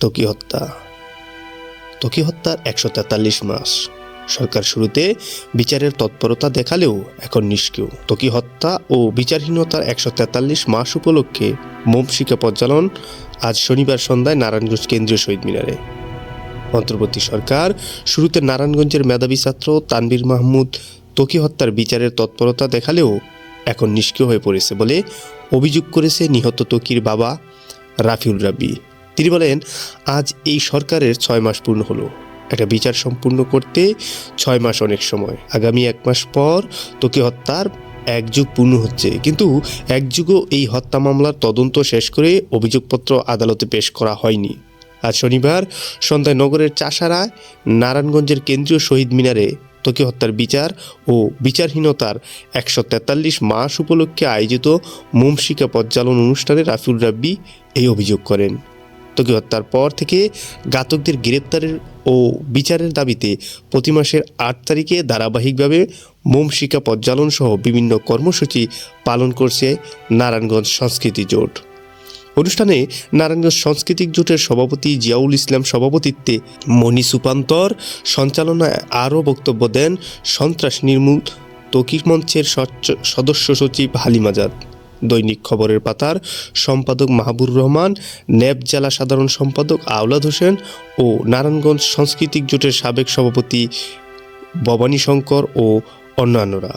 ত্বকী হত্যা। ত্বকী হত্যার 143 মাস। সরকার শুরুতে বিচারের তৎপরতা দেখালেও এখন নিষ্ক্রিয়। ত্বকী হত্যা ও বিচারহীনতার 143 মাস উপলক্ষে মোম শিখা পজ্জালন আজ শনিবার সন্ধ্যায় নারায়ণগঞ্জ কেন্দ্রীয় শহীদ মিনারে। অন্তর্বর্তী সরকার শুরুতে নারায়ণগঞ্জের মেধাবী ছাত্র তানভীর মাহমুদ ত্বকী হত্যার বিচারের তৎপরতা দেখালেও এখন নিষ্ক্রিয় হয়ে পড়েছে বলে অভিযোগ করেছে নিহত ত্বকীর বাবা রাফিউল রাব্বি। তিনি বলেন, আজ এই সরকারের 6 মাস পূর্ণ হলো। একটা বিচার সম্পূর্ণ করতে 6 মাস অনেক সময়। আগামী 1 মাস পর ত্বকী হত্যার 1 যুগ পূর্ণ হচ্ছে, কিন্তু 1 যুগও এই হত্যা মামলার তদন্ত শেষ করে অভিযোগপত্র আদালতে পেশ করা হয়নি। আজ শনিবার সন্ধ্যায় নগরের চাষারায় নারায়ণগঞ্জের কেন্দ্রীয় শহীদ মিনারে ত্বকী হত্যার বিচার ও বিচারহীনতার 143 মাস উপলক্ষে আয়োজিত মোম শিখা পজ্জালন অনুষ্ঠানে রাফিউল রাব্বি এই অভিযোগ করেন। ত্বকী হত্যার পর থেকে ঘাতকদের গ্রেপ্তারের ও বিচারের দাবিতে প্রতি মাসের 8 তারিখে ধারাবাহিকভাবে মোম শিখা পজ্জালন সহ বিভিন্ন কর্মসূচি পালন করছে নারায়ণগঞ্জ সংস্কৃতি জোট। অনুষ্ঠানে নারায়ণগঞ্জ সাংস্কৃতিক জোটের সভাপতি জিয়াউল ইসলাম সভাপতিত্বে মনি সুপান্তর সঞ্চালনায় আরও বক্তব্য দেন সন্ত্রাস নির্মূল ত্বকী মঞ্চের সদস্য সচিব হালিম আজাদ, দৈনিক খবরের পাতার সম্পাদক মাহবুর রহমান, ন্যাব জেলা সাধারণ সম্পাদক আওলাদ হোসেন ও নারায়ণগঞ্জ সাংস্কৃতিক জোটের সাবেক সভাপতি ভবানী শঙ্কর ও অন্যান্যরা।